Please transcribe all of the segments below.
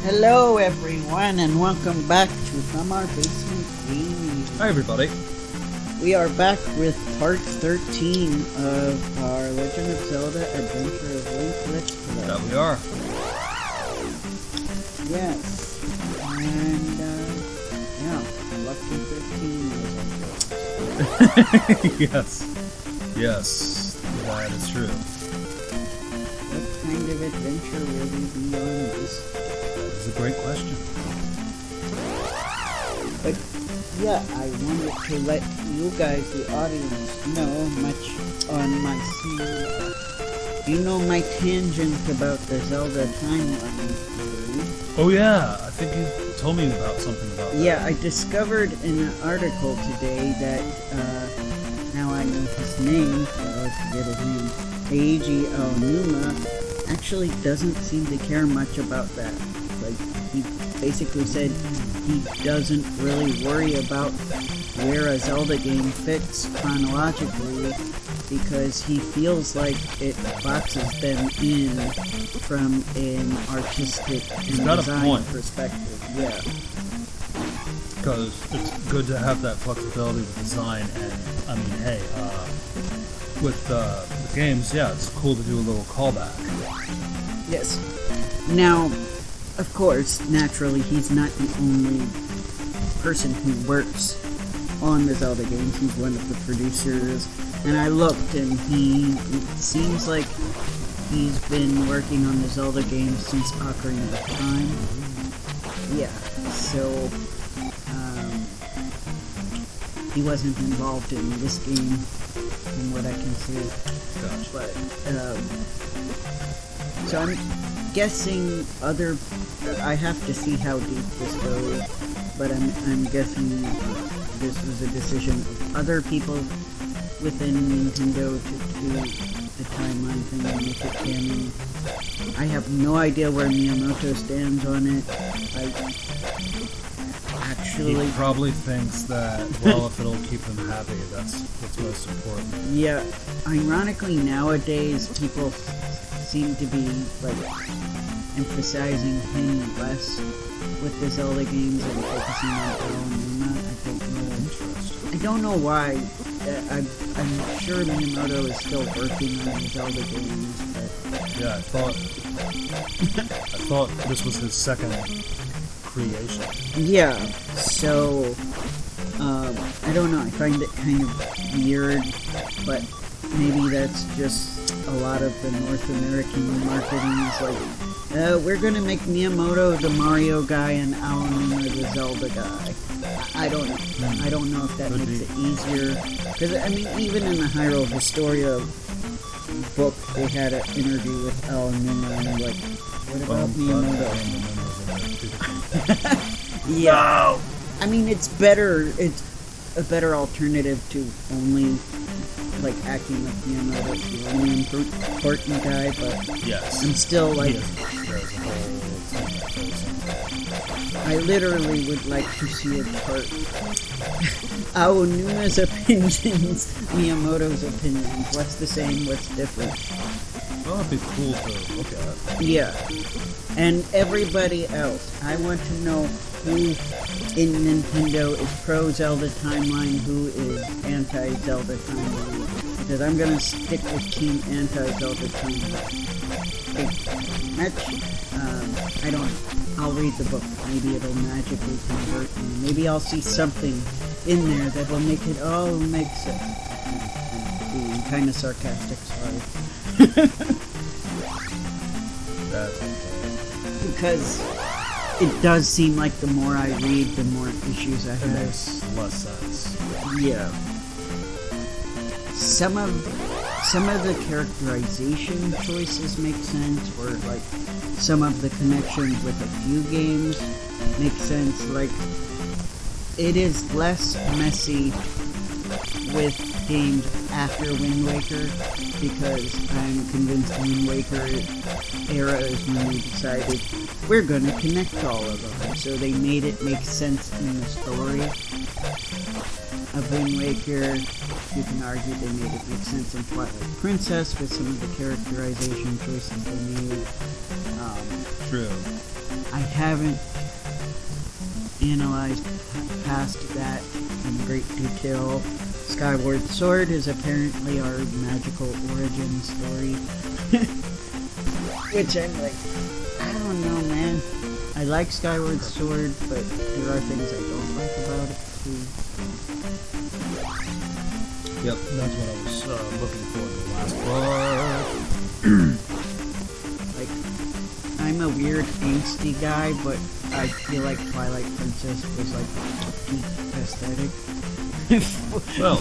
Hello everyone and welcome back to From Our Basement Gaming. Hi everybody. We are back with part 13 of our Legend of Zelda Adventure of Link Let's Play. That we are. Yes. And, Lucky 13 was Yes. Yes. That is true. What kind of adventure will we be on this? That is a great question. But yeah, I wanted to let you guys, the audience, know much on my scene. You know my tangent about the Zelda timeline theory. Oh yeah, I think you told me about something about that. Yeah, I discovered in an article today that, now I know his name, so I forget his name, Eiji Aonuma actually doesn't seem to care much about that. Like, he basically said he doesn't really worry about where a Zelda game fits chronologically because he feels like it boxes them in from an artistic and design perspective. Yeah. Because it's good to have that flexibility with design, and I mean, hey, with games, yeah, it's cool to do a little callback. Yes. Now, of course, naturally, he's not the only person who works on the Zelda games. He's one of the producers. And I looked, and it seems like he's been working on the Zelda games since Ocarina of Time. Yeah, so he wasn't involved in this game, from what I can see. Gotcha. But, so I'm guessing I have to see how deep this goes, but I'm guessing this was a decision of other people within Nintendo to do the timeline thing and make it canon. I have no idea where Miyamoto stands on it. He probably thinks that, well, if it'll keep him happy, that's what's most important. Yeah, ironically nowadays people seem to be like emphasizing him less with the Zelda games and focusing on Aonuma. I don't know why. I'm sure Miyamoto is still working on the Zelda games, but yeah, I thought this was his second creation. Yeah, so I don't know, I find it kind of weird, but maybe that's just a lot of the North American marketing is like, we're gonna make Miyamoto the Mario guy and Aonuma the Zelda guy. I don't know. I don't know if that makes it easier, because I mean, even in the Hyrule Historia book, they had an interview with Aonuma, and they're like, what about Miyamoto? Yeah. No! I mean, it's a better alternative to only, like, acting like Miyamoto, the only important guy, but yes. I'm still, like, I literally would like to see a chart. Aonuma's opinions, Miyamoto's opinions. What's the same, what's different? Well, that'd be cool to look at. Yeah. And everybody else. I want to know who in Nintendo is pro-Zelda timeline, who is anti-Zelda timeline. Because I'm going to stick with Team Anti-Zelda timeline. Okay. I don't know. I'll read the book. Maybe it'll magically convert me. Maybe I'll see something in there that will make it all make sense. I'm being kind of sarcastic, sorry. Because it does seem like the more I read, the more issues I have. It makes less sense. Yeah. Some of the characterization choices make sense, or like some of the connections with a few games make sense. Like, it is less messy with games after Wind Waker, because I'm convinced Wind Waker era is when they decided we're going to connect all of them. So they made it make sense in the story of Wind Waker. You can argue they made it make sense in Twilight Princess with some of the characterization choices they made. True. I haven't analyzed past that in great detail. Skyward Sword is apparently our magical origin story. Which I'm like, I don't know, man. I like Skyward Sword, but there are things I don't like about it too. Yep, that's what I was looking for in the last part. Like, I'm a weird angsty guy, but I feel like Twilight Princess was like a peak aesthetic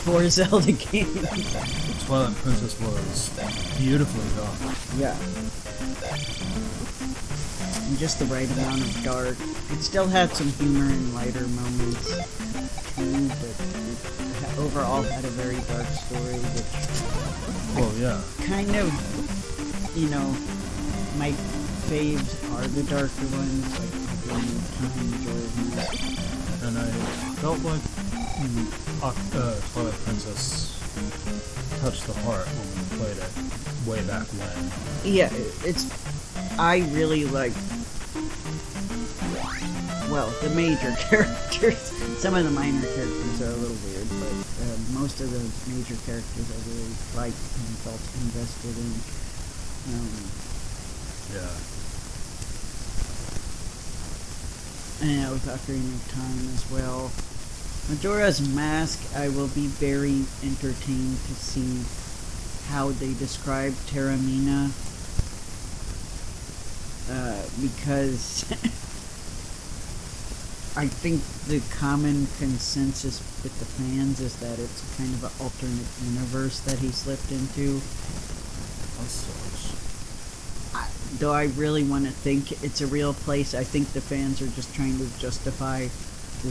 for Zelda games. Twilight Princess was beautifully done. Yeah. And just the right amount of dark. It still had some humor and lighter moments too, but it overall had a very dark story, which kind of, you know, my faves are the darker ones, like Ocarina of Time, Majora's Mask. And I felt like Twilight Princess touched the heart when we played it way back when. Yeah, I really like, well, the major characters. Some of the minor characters are a little weird, but most of the major characters I really liked and felt invested in. Yeah. And with Ocarina of Time as well. Majora's Mask, I will be very entertained to see how they describe Terramina. Because I think the common consensus with the fans is that it's kind of an alternate universe that he slipped into. Though I really want to think it's a real place, I think the fans are just trying to justify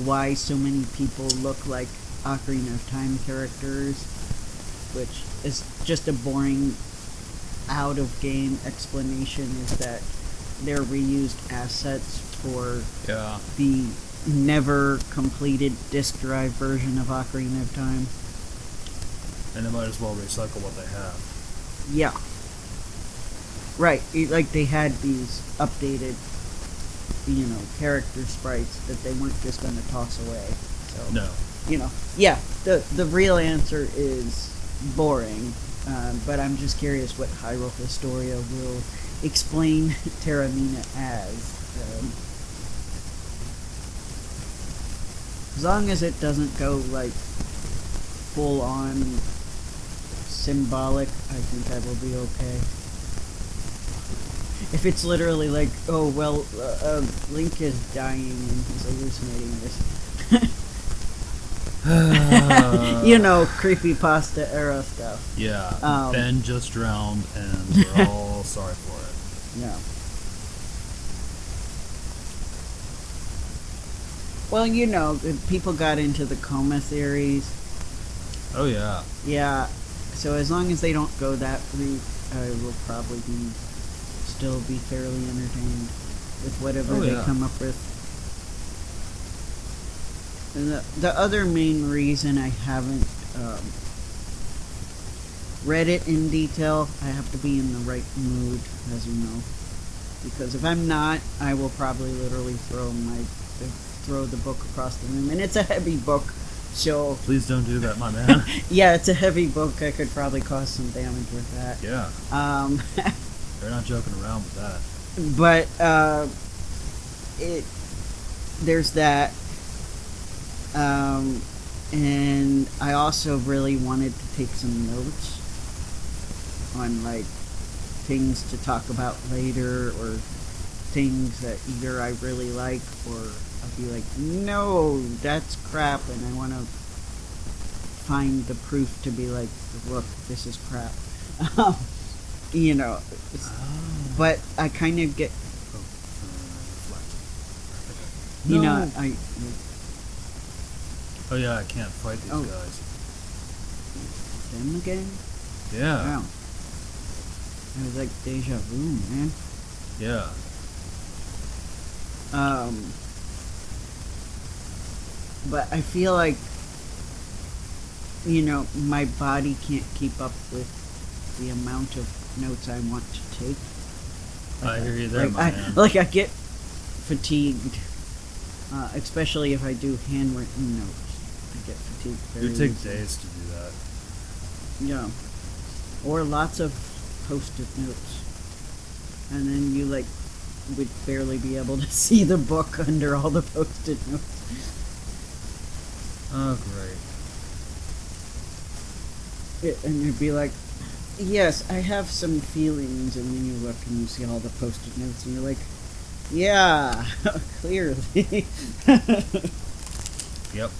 why so many people look like Ocarina of Time characters, which is just a boring, out-of-game explanation, is that they're reused assets for the never completed disc drive version of Ocarina of Time. And they might as well recycle what they have. Yeah. Right, like they had these updated, you know, character sprites that they weren't just going to toss away. So, no. You know, yeah, the real answer is boring, but I'm just curious what Hyrule Historia will explain Terramina as. As long as it doesn't go, like, full-on symbolic, I think I will be okay. If it's literally like, oh, well, Link is dying and he's hallucinating this. You know, creepypasta era stuff. Yeah, Ben just drowned and we're all sorry for it. Yeah. Well, you know, people got into the coma theories. Oh, yeah. Yeah, so as long as they don't go that route, I will probably still be fairly entertained with whatever they come up with. And the other main reason I haven't read it in detail, I have to be in the right mood, as you know. Because if I'm not, I will probably literally throw the book across the room. And it's a heavy book, so... Please don't do that, my man. Yeah, it's a heavy book. I could probably cause some damage with that. Yeah. They're not joking around with that. But, there's that. And I also really wanted to take some notes on, like, things to talk about later, or things that either I really like, or I'll be like, no, that's crap, and I want to find the proof to be like, look, this is crap. You know, but I kind of get, you know, Oh yeah, I can't fight these guys. Them again? Yeah. Wow. It was like deja vu, man. Yeah. But I feel like, you know, my body can't keep up with the amount of notes I want to take. I hear you there, like, my man. Like, I get fatigued, especially if I do handwritten notes. I get fatigued very It take easily. days to do that. Yeah. Or lots of post-it notes. And then you, like, would barely be able to see the book under all the post-it notes. Oh, great. And you'd be like, yes, I have some feelings, and then you look and you see all the post-it notes, and you're like, yeah, clearly. Yep.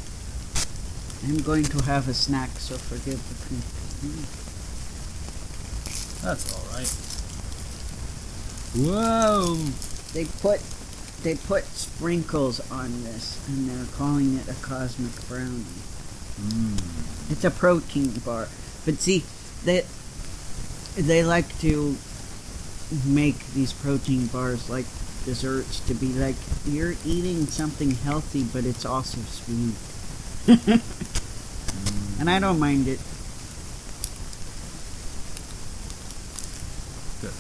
I'm going to have a snack, so forgive the confusion. That's alright. Whoa! They put sprinkles on this, and they're calling it a cosmic brownie. It's a protein bar. But see, they like to make these protein bars like desserts to be like, you're eating something healthy, but it's also sweet. And I don't mind it. Good.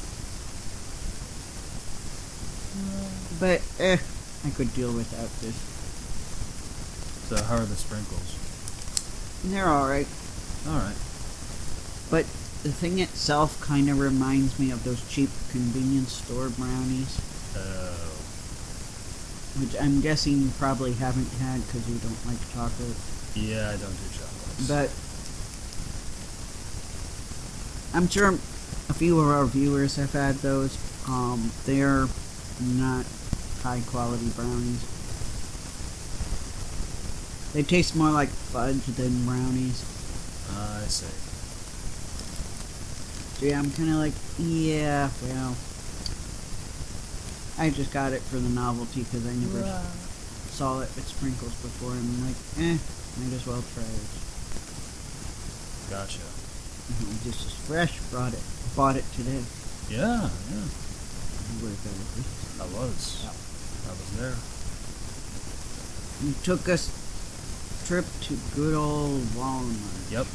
But, I could deal without this. So how are the sprinkles? They're alright. Alright. But the thing itself kind of reminds me of those cheap convenience store brownies. Oh. Which I'm guessing you probably haven't had because you don't like chocolate. Yeah, I don't do chocolates. But I'm sure a few of our viewers have had those. They're not high quality brownies. They taste more like fudge than brownies. I see. So yeah, I'm kind of like, yeah, well, I just got it for the novelty because I never saw it with sprinkles before, and I'm like, might as well try it. Gotcha. This is fresh. Bought it today. Yeah. You were there, right? I was. Yeah. I was there. You took us trip to good old Walmart. Yep.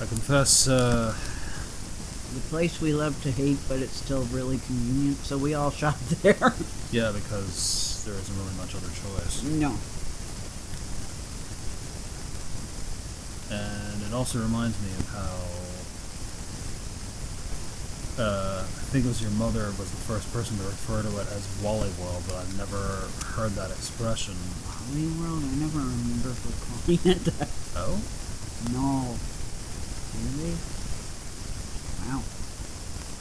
I confess, The place we love to hate, but it's still really convenient, so we all shop there. yeah, because there isn't really much other choice. No. And it also reminds me of how, I think it was your mother was the first person to refer to it as Wally World, but I've never heard that expression. Wally World? I never remember her calling it that. Oh? No. Really? Wow.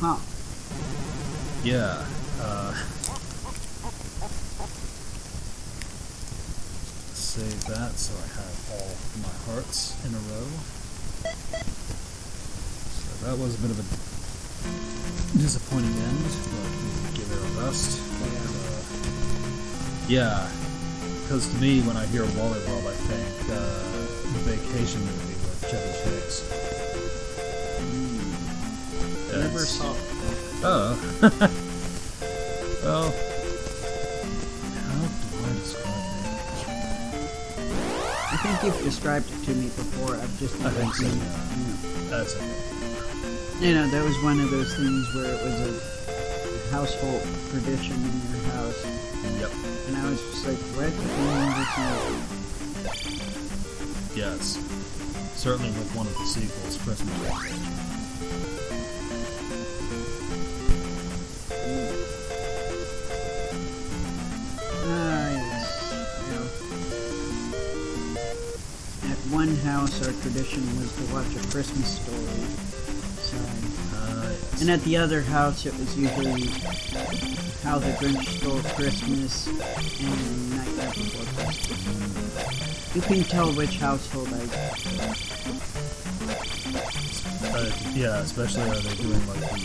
Huh. Yeah, save that so I have all my hearts in a row. So that was a bit of a disappointing end, but we give it our best. Yeah, because to me, when I hear Wally World, I think the vacation movie with Chevy Chase. Never saw it. Oh. Well, how do I describe it? I think you've described it to me before. I've just I think so, seen yeah. That's okay. it. You know, that was one of those things where it was a household tradition in your house. Yep. And I was just like, what? I've never seen it. Yes. Certainly with one of the sequels, Christmas Vacation. Yes. At one house, our tradition was to watch A Christmas Story. So, Yes. and at the other house, it was usually How the Grinch Stole Christmas and Nightmare Before Christmas. You can tell which household Yeah, especially are they doing like the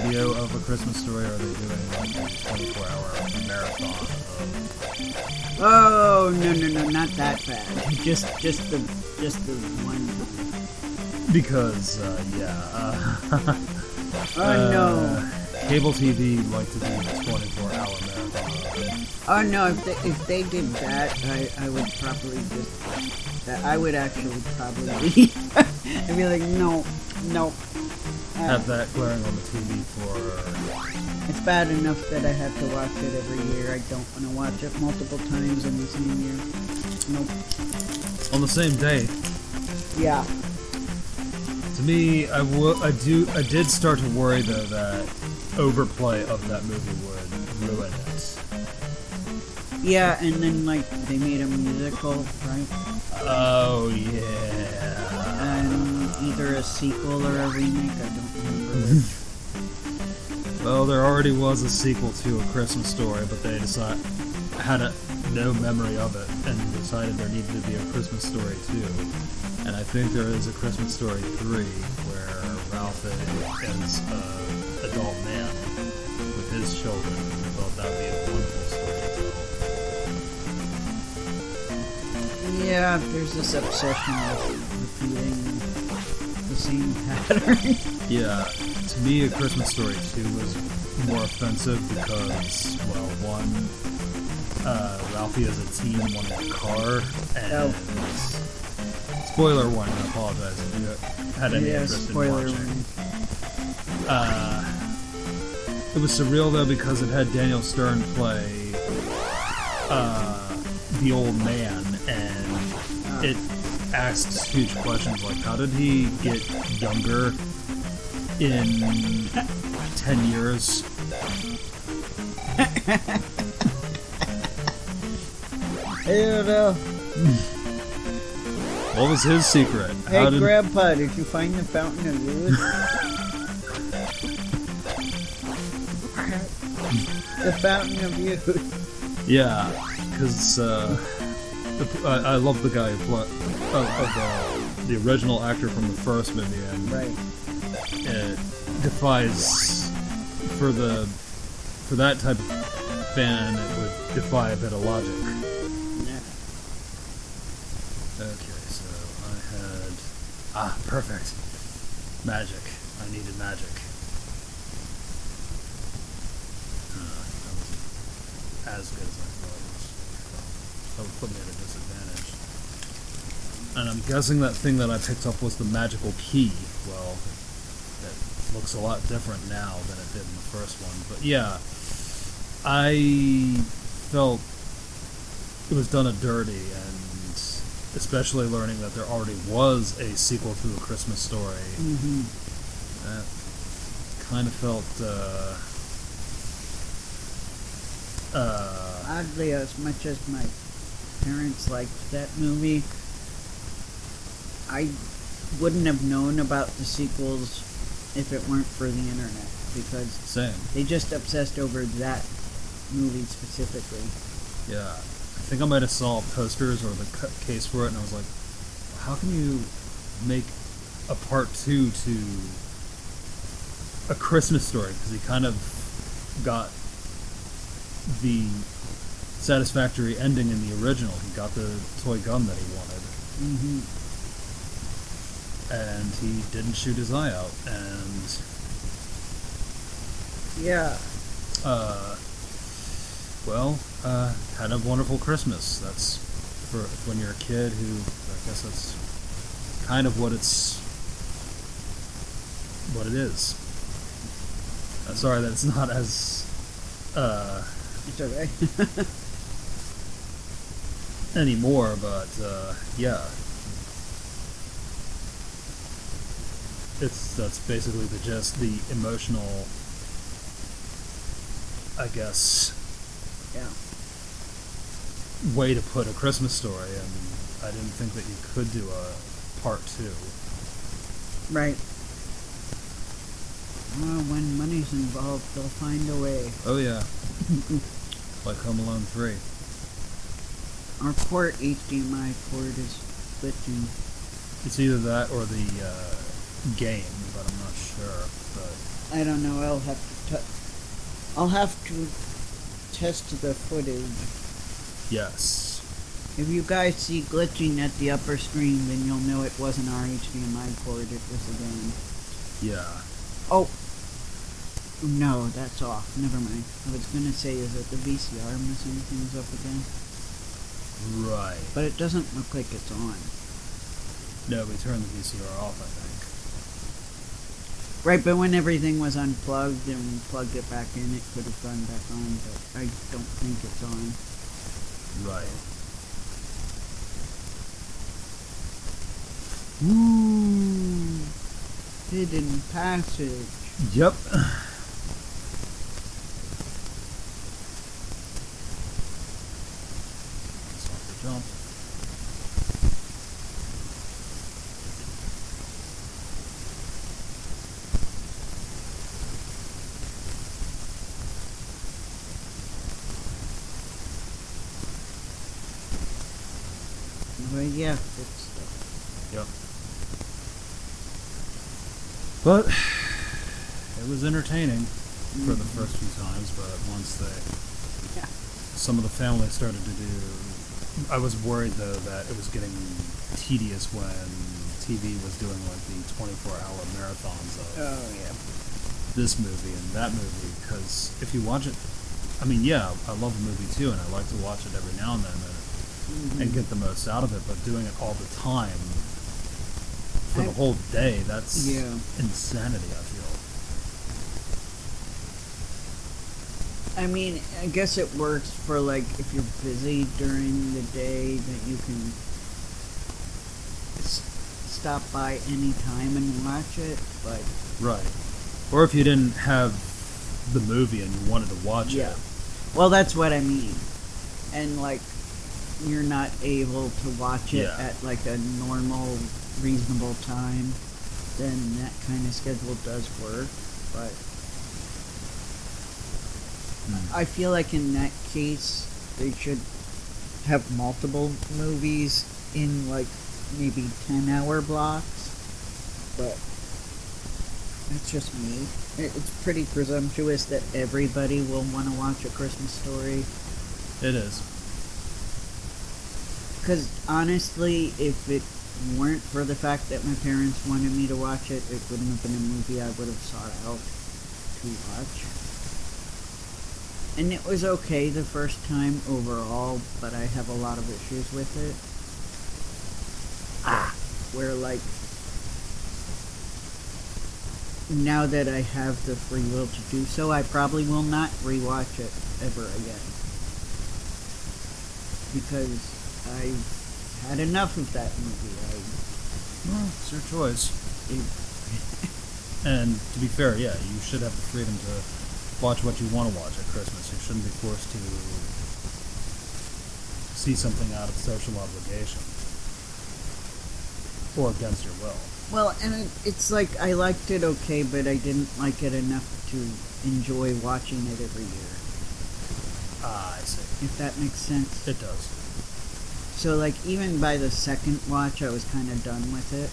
video of A Christmas Story, or are they doing like a 24-hour marathon of... Oh, no, not that bad. Just the one. Because, Oh no. Cable TV like to do the 24-hour marathon. Oh no, if they did that, I would probably I would actually probably leave. I'd be like, no. Have that glaring on the TV for It's bad enough that I have to watch it every year. I don't want to watch it multiple times in the same year. Nope. On the same day. Yeah. To me, I did start to worry though that overplay of that movie would ruin it. Yeah, and then like they made a musical, right? Oh yeah. And either a sequel or a remake. I don't remember which. Well, there already was a sequel to A Christmas Story, but they had no memory of it and decided there needed to be a Christmas Story 2. And I think there is a Christmas Story 3 where Ralph is an adult man with his children. I thought that would be a wonderful story to tell. Yeah, there's this obsession with repeating the same pattern. Yeah, to me, A Christmas Story 2 was more offensive because, well, one, Ralphie as a teen wanted a car, and spoiler warning, I apologize if you had any interest in watching. It was surreal though because it had Daniel Stern play the old man, and it asks huge questions like, how did he get younger in 10 years? I don't know. What was his secret? Hey, Grandpa, did you find the Fountain of Youth? The Fountain of Youth. Yeah, because I love the guy who played the original actor from the first movie, and right. It defies for that type of fan. It would defy a bit of logic. Yeah. Okay, so I had perfect magic. I needed magic. That wasn't as good as I thought it was. That would put me at a disadvantage. And I'm guessing that thing that I picked up was the magical key. Well, it looks a lot different now than it did in the first one. But yeah, I felt it was done a dirty, and especially learning that there already was a sequel to A Christmas Story. Mm-hmm. That kind of felt oddly, as much as my parents liked that movie, I wouldn't have known about the sequels if it weren't for the internet, because they just obsessed over that movie specifically. Yeah, I think I might have saw posters or the case for it, and I was like, how can you make a part 2 to A Christmas Story? Because he kind of got the satisfactory ending in the original. He got the toy gun that he wanted. Mm-hmm. And he didn't shoot his eye out, and yeah. Had a wonderful Christmas. That's for when you're a kid who, I guess that's kind of what it is. Sorry that it's not as, It's okay. anymore, but, yeah. That's basically the emotional, I guess, way to put A Christmas Story, and I didn't think that you could do a part 2. Right. Well, when money's involved, they'll find a way. Oh yeah. Like Home Alone 3. Our HDMI port is glitching. It's either that or the game, but I'm not sure. But I don't know. I'll have to test the footage. yes. If you guys see glitching at the upper screen, then you'll know it wasn't our HDMI port. It was the game. Yeah. Oh. No, that's off. Never mind. I was gonna say, is it the VCR messing things up again? Right. But it doesn't look like it's on. No, we turned the VCR off, I think. Right, but when everything was unplugged and we plugged it back in, it could have gone back on, but I don't think it's on. Right. Ooh, hidden passage. Yep. Let's off the jump. But yeah, it's stuff. Yep. But it was entertaining for the first few times, but once some of the family started to do, I was worried though that it was getting tedious when TV was doing like the 24-hour marathons of this movie and that movie, because if you watch it, I mean, yeah, I love a movie too, and I like to watch it every now and then and get the most out of it, but doing it all the time for the whole day, that's insanity, I feel. I mean, I guess it works for, like, if you're busy during the day, that you can stop by any time and watch it, but... Right. Or if you didn't have the movie and you wanted to watch it. Well, that's what I mean. And, like, you're not able to watch it at, like, a normal, reasonable time, then that kind of schedule does work, but... I feel like in that case, they should have multiple movies in, like, maybe 10-hour blocks, but that's just me. It's pretty presumptuous that everybody will want to watch A Christmas Story. It is. Because, honestly, if it weren't for the fact that my parents wanted me to watch it, it wouldn't have been a movie I would have sought out to watch. And it was okay the first time overall, but I have a lot of issues with it. Where, like, now that I have the free will to do so, I probably will not rewatch it ever again. Because I've had enough of that movie. Well, it's your choice. And to be fair, yeah, you should have the freedom to watch what you want to watch at Christmas. You shouldn't be forced to see something out of social obligation or against your will. Well, and it's like I liked it okay, but I didn't like it enough to enjoy watching it every year. I see. If that makes sense. It does. So, like, even by the second watch, I was kind of done with it.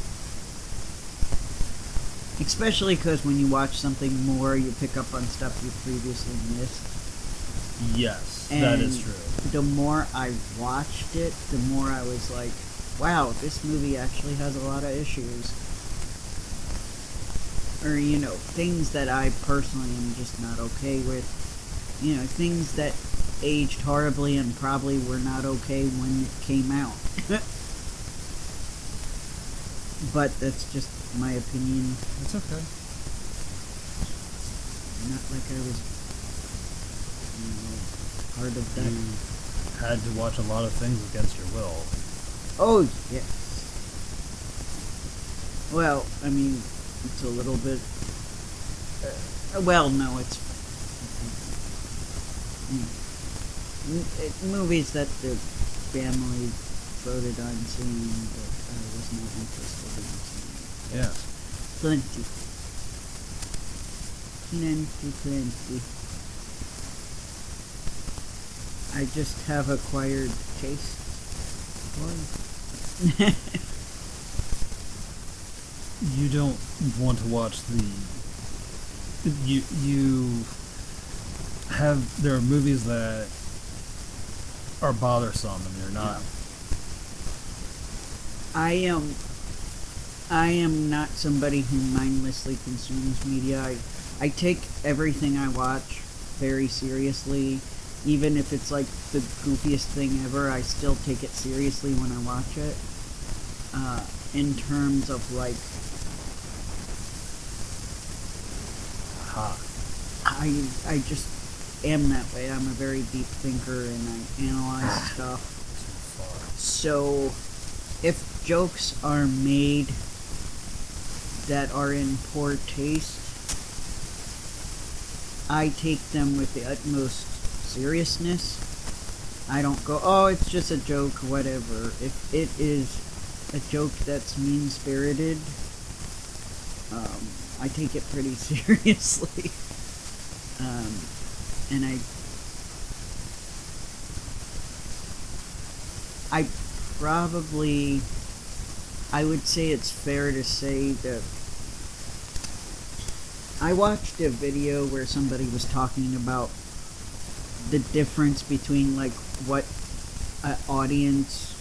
Especially because when you watch something more, you pick up on stuff you previously missed. Yes, and that is true. The more I watched it, the more I was like, wow, this movie actually has a lot of issues. Or, you know, things that I personally am just not okay with. You know, things that aged horribly and probably were not okay when it came out. But that's just my opinion. It's okay. Not like I was, you know, part of that. You had to watch a lot of things against your will. Oh, yes. Well, I mean, it's a little bit... well, no, it's... movies that the family voted on seeing that I was not interested in seeing. Yeah. Plenty. Plenty. I just have acquired taste for it. You don't want to watch the... You have... There are movies that are bothersome and you're not... I am not somebody who mindlessly consumes media. I take everything I watch very seriously. Even if it's like the goofiest thing ever, I still take it seriously when I watch it. In terms of like Ha. I just am that way. I'm a very deep thinker and I analyze stuff. Too far. So, if jokes are made that are in poor taste, I take them with the utmost seriousness. I don't go, oh, it's just a joke, whatever. If it is a joke that's mean-spirited, I take it pretty seriously. And I would say it's fair to say that I watched a video where somebody was talking about the difference between like what an audience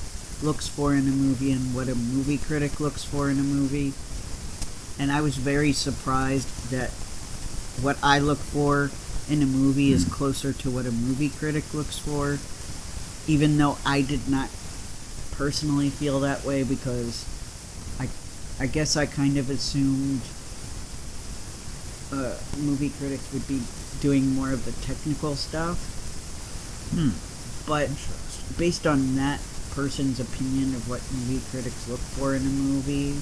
looks for in a movie and what a movie critic looks for in a movie. And I was very surprised that what I look for in a movie is closer to what a movie critic looks for, even though I did not personally feel that way, because I guess I kind of assumed movie critics would be doing more of the technical stuff. But based on that person's opinion of what movie critics look for in a movie,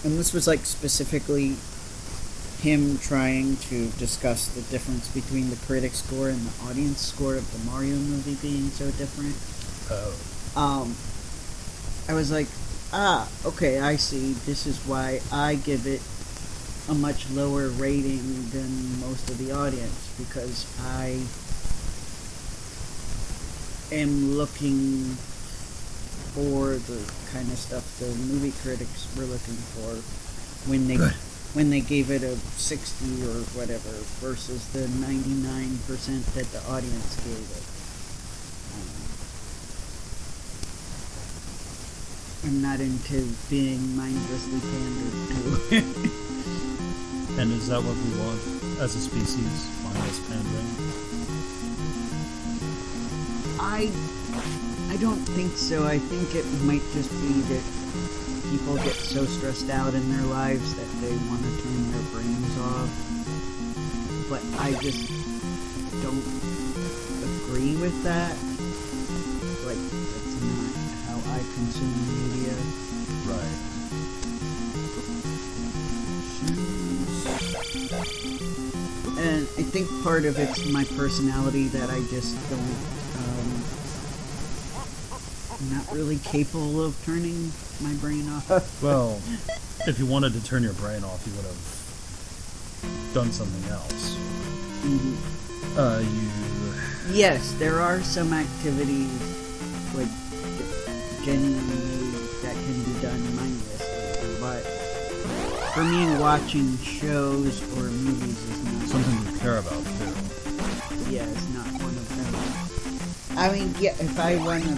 and this was like specifically him trying to discuss the difference between the critic score and the audience score of the Mario movie being so different. I was like, okay, I see. This is why I give it a much lower rating than most of the audience, because I am looking for the kind of stuff the movie critics were looking for when they gave it a 60 or whatever versus the 99% that the audience gave it. I'm not into being mindlessly pandered to. And is that what we want as a species? Mindless pandering? I don't think so. I think it might just be that people get so stressed out in their lives that they want to turn their brains off. But I just don't agree with that. Like, that's not how I consume media. Right. And I think part of it's my personality that I just don't, I'm not really capable of turning my brain off. Well, if you wanted to turn your brain off, you would have done something else. Yes, there are some activities, like, genuinely that can be done mindlessly, but for me, watching shows or movies is not something you care about, too. Yeah, it's not one of them. I mean, yeah, if I want to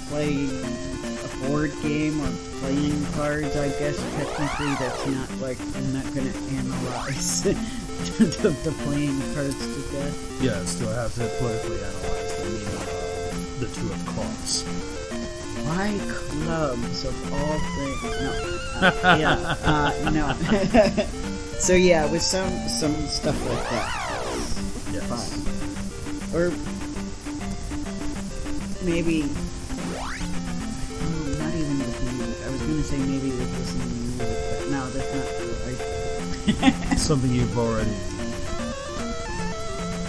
play a board game or playing cards, I guess technically that's not like, I'm not going to analyze the playing cards to death. Yes, do I have to politically analyze the meaning of the two of clubs? Why clubs of all things? No. So yeah, with some stuff like that. Yes. Fine. Or maybe, not even with music. I was gonna say maybe with listening to music, but no, that's not true. Something you've already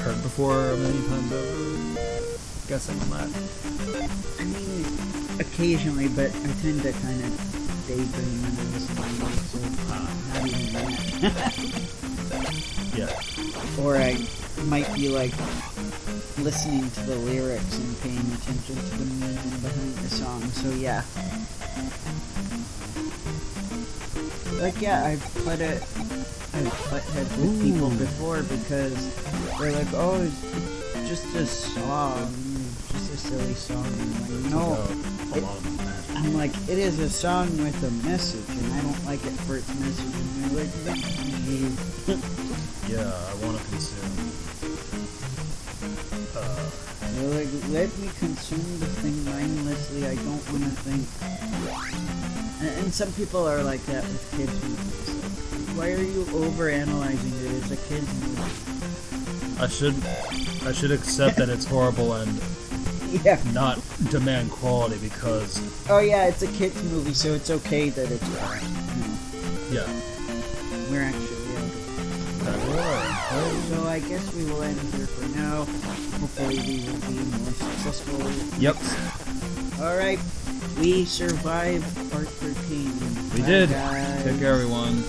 heard before many times over. Guessing on that. I mean, occasionally, but I tend to kind of daydream when I listen to music, so not even that. Yeah. Or I might be like listening to the lyrics and paying attention to the meaning behind the song, so yeah. Like, yeah, I've butt heads with people before because they're like, oh, it's just a song, just a silly song. I'm like, no. I'm like, it is a song with a message, and I don't like it for its message. And they're like, yeah, I want to consume. They're like, let me consume the thing mindlessly. I don't want to think. And some people are like that with kids movies. Why are you overanalyzing it? It's a kid's movie. I should accept that it's horrible and Yeah. not demand quality because Oh yeah, it's a kid's movie, so it's okay that it's bad. yeah. We're actually So I guess we will end here for now. Hopefully we will be more successful. Yep. Alright. We survived part 13. We Bye, did. guys. Take care, everyone.